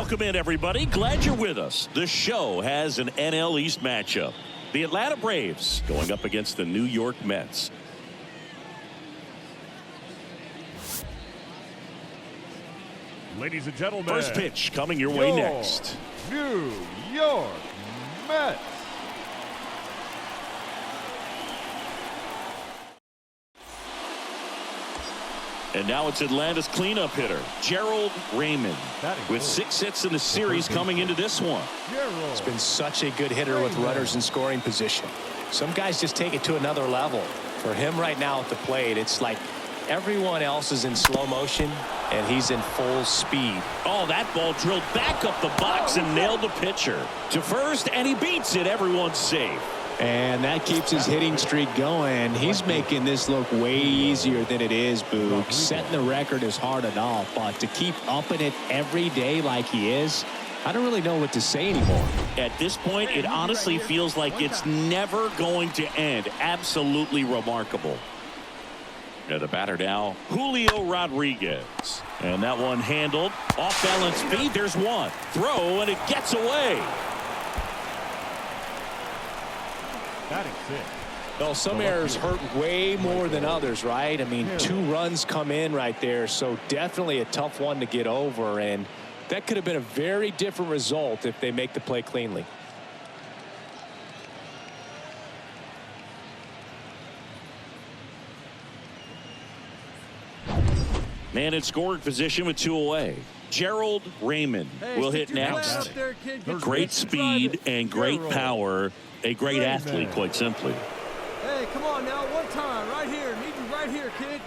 Welcome in, everybody. Glad you're with us. The show has an NL East matchup. The Atlanta Braves going up against the New York Mets. Ladies and gentlemen, first pitch coming your way next. New York Mets. And now it's Atlanta's cleanup hitter, Gerald Raymond, with 6 hits in the series coming into this one. It's been such a good hitter with runners in scoring position. Some guys just take it to another level. For him right now at the plate, it's like everyone else is in slow motion and he's in full speed. Oh, that ball drilled back up the box and nailed the pitcher to first, and he beats it. Everyone's safe. And that keeps his hitting streak going. He's making this look way easier than it is, Boog. Setting the record is hard enough, but to keep upping it every day like he is, I don't really know what to say anymore. At this point, it honestly feels like it's never going to end. Absolutely remarkable. Yeah, the batter now, Julio Rodriguez. And that one handled. Off balance feed. There's one. Throw, and it gets away. Well, some errors hurt way more than others, right? I mean, 2 runs come in right there, so definitely a tough one to get over, and that could have been a very different result if they make the play cleanly. Man in scoring position with 2 away. Gerald Raymond will hit next. Great speed and great power. A great athlete, quite simply. Hey, come on now, one time, right here. Need you right here, kid.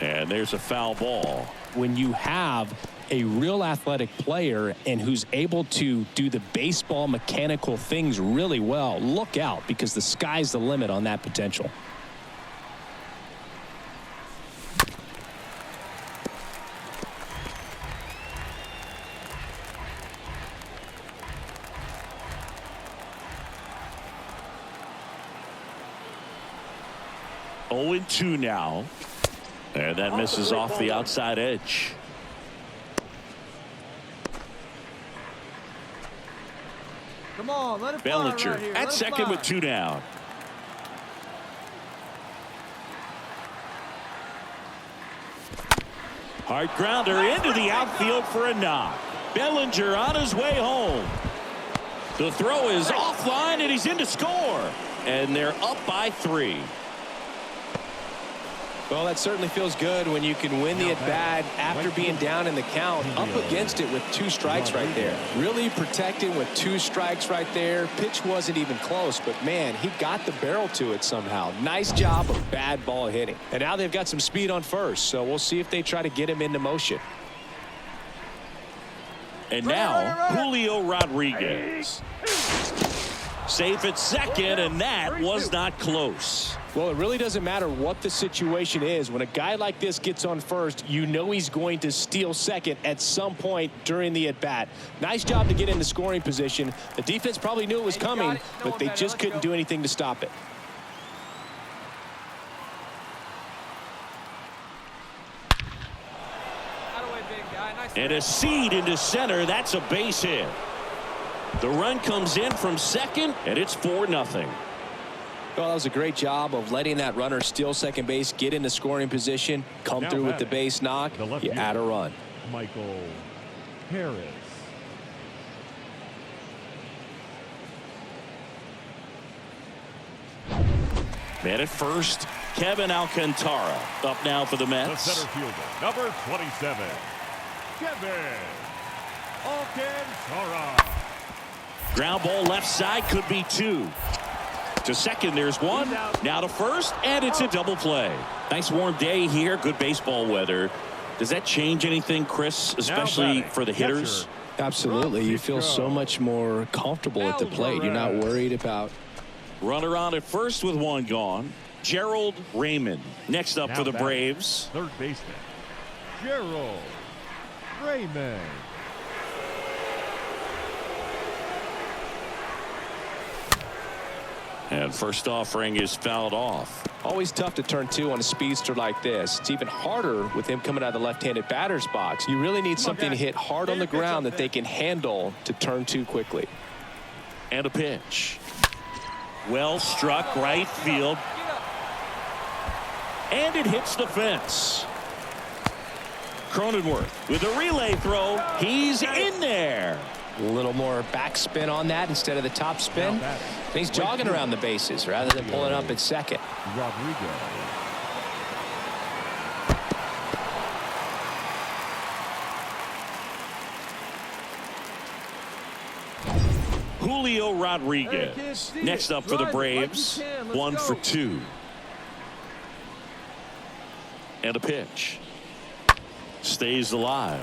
And there's a foul ball. When you have a real athletic player and who's able to do the baseball mechanical things really well, look out, because the sky's the limit on that potential. Oh, 0-2 now. And that misses off the outside edge. Come on, let it fly Bellinger right here. at second with 2 down. Hard grounder into the outfield for a knock. Bellinger on his way home. The throw is offline, and he's in to score. And they're up by 3. Well, that certainly feels good when you can win the at-bat after being down in the count, up against it with 2 strikes right there. Really protecting with 2 strikes right there. Pitch wasn't even close, but man, he got the barrel to it somehow. Nice job of bad ball hitting. And now they've got some speed on first, so we'll see if they try to get him into motion. And now, Julio Rodriguez. Safe at second, and that was not close. Well, it really doesn't matter what the situation is. When a guy like this gets on first, you know he's going to steal second at some point during the at-bat. Nice job to get into scoring position. The defense probably knew it was coming, but they just couldn't do anything to stop it. And a seed into center. That's a base hit. The run comes in from second, and it's 4-0. Well, that was a great job of letting that runner steal second base, get into scoring position, come through with the base knock. You add a run. Michael Harris. Man at first, Kevin Alcantara up now for the Mets. The center fielder, number 27, Kevin Alcantara. Ground ball left side, could be 2. To second, there's 1. Now to first, and it's a double play. Nice warm day here, good baseball weather. Does that change anything, Chris, especially for the hitters? Absolutely. You feel so much more comfortable at the plate. You're not worried about. Runner on at first with 1 gone. Gerald Raymond next up for the Braves. Third baseman, Gerald Raymond. And first offering is fouled off. Always tough to turn two on a speedster like this. It's even harder with him coming out of the left-handed batter's box. You really need something to hit hard on the ground that they can handle to turn two quickly. And a pitch. Well struck right field. And it hits the fence. Cronenworth with a relay throw. He's in there. A little more backspin on that instead of the top spin. And he's jogging around the bases rather than pulling up at second. Julio Rodriguez next up for the Braves. 1 for 2. And a pitch. Stays alive.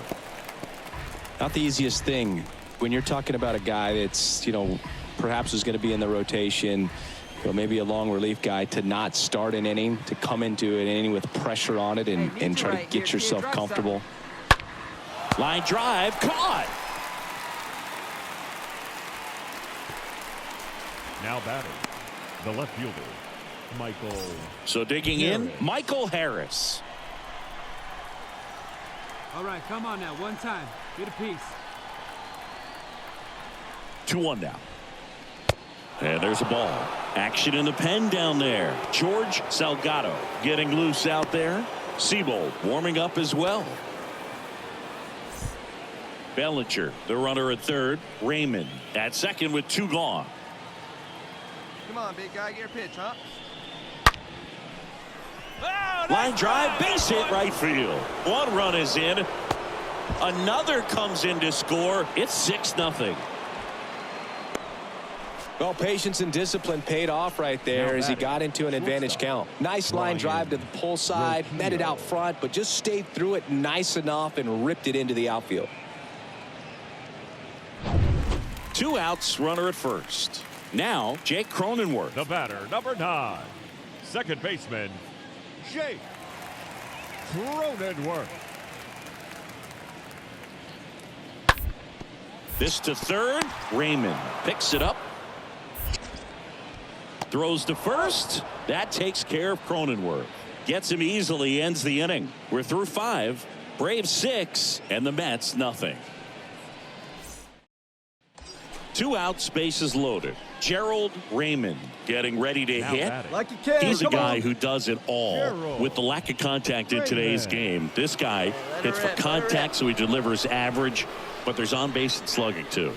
Not the easiest thing when you're talking about a guy that's, perhaps is going to be in the rotation, maybe a long relief guy, to not start an inning, to come into an inning with pressure on it and try to get yourself comfortable. Line drive caught. Now batting, the left fielder, Michael. So digging in, Michael Harris. All right, come on now, one time. Get a piece. 2-1 now. And there's a ball. Action in the pen down there. George Salgado getting loose out there. Siebold warming up as well. Bellinger, the runner at third. Raymond at second with 2 gone. Come on, big guy, get a pitch, huh? Line drive, base hit right field. 1 run is in. Another comes in to score. It's 6-0. Well, patience and discipline paid off right there as he got into an advantage count. Nice line drive to the pull side, met it out front, but just stayed through it nice enough and ripped it into the outfield. 2 outs, runner at first. Now, Jake Cronenworth. The batter, number 9, second baseman, Jake Cronenworth. This to third. Raymond picks it up. Throws to first. That takes care of Cronenworth. Gets him easily, ends the inning. We're through 5. Braves 6 and the Mets nothing. 2 outs, bases loaded. Gerald Raymond getting ready to hit. Like you can. He's a guy who does it all. With the lack of contact in today's game, this guy hits for contact, so he delivers average, but there's on base and slugging too.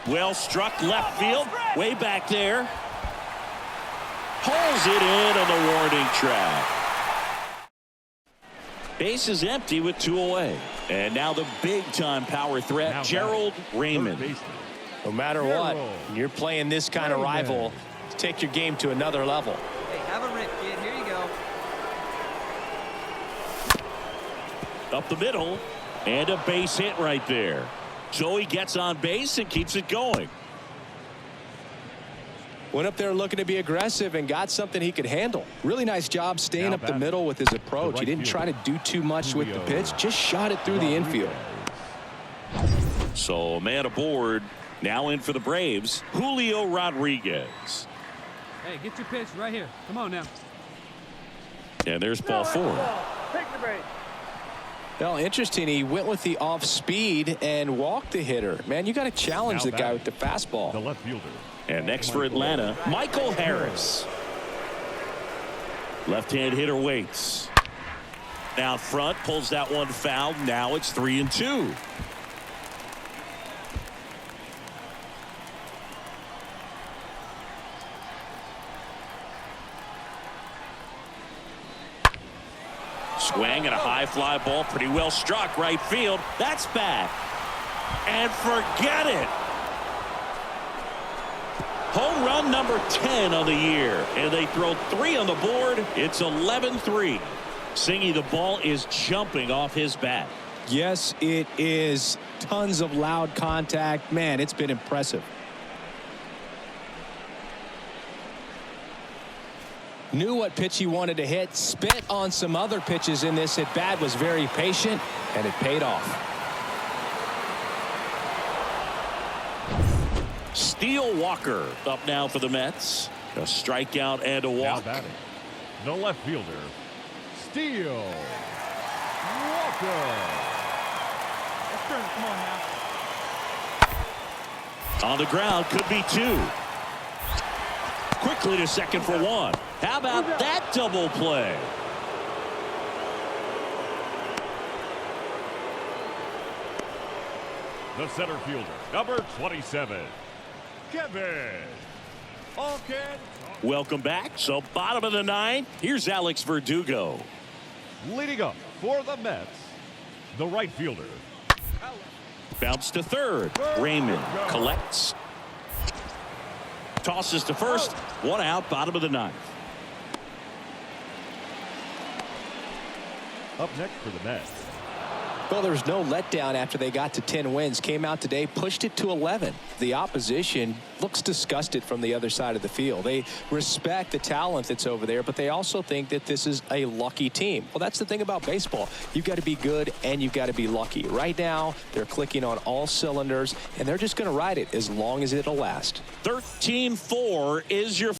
Well struck left field, way back there. Pulls it in on the warning track. Base is empty with 2 away. And now the big-time power threat, Gerald Raymond. No matter what, you're playing this kind of rival to take your game to another level. Hey, have a rip, kid. Here you go. Up the middle, and a base hit right there. So he gets on base and keeps it going. Went up there looking to be aggressive and got something he could handle. Really nice job staying up the middle with his approach. He didn't try to do too much with the pitch, just shot it through the infield. So a man aboard. Now in for the Braves, Julio Rodriguez. Hey, get your pitch right here. Come on now. And there's ball 4. Take the break. Well, interesting. He went with the off speed and walked the hitter. Man, you got to challenge the guy with the fastball. The left fielder. And next for Atlanta, Michael Harris. Left-hand hitter waits. Out front, pulls that one foul. Now it's 3-2. Swing and a high fly ball, pretty well struck right field. That's back. And forget it. Home run number 10 on the year, and they throw 3 on the board. It's 11-3. Singy, the ball is jumping off his bat. Yes, it is. Tons of loud contact. Man, it's been impressive. Knew what pitch he wanted to hit. Spit on some other pitches in this at bat. Was very patient, and it paid off. Steele Walker up now for the Mets. A strikeout and a Now walk. batting, the left fielder, Steele Walker. Come on now. On the ground, could be two. Quickly to second for one. How about that double play? The center fielder, number 27, Kevin. Welcome back. So bottom of the ninth. Here's Alex Verdugo. Leading up for the Mets, the right fielder, Bounce to third. Raymond collects. Tosses to first. One out. Bottom of the ninth. up next for the Mets. Well, there was no letdown after they got to 10 wins. Came out today, pushed it to 11. The opposition looks disgusted from the other side of the field. They respect the talent that's over there, but they also think that this is a lucky team. Well, that's the thing about baseball. You've got to be good and you've got to be lucky. Right now, they're clicking on all cylinders, and they're just going to ride it as long as it'll last. 13-4 is your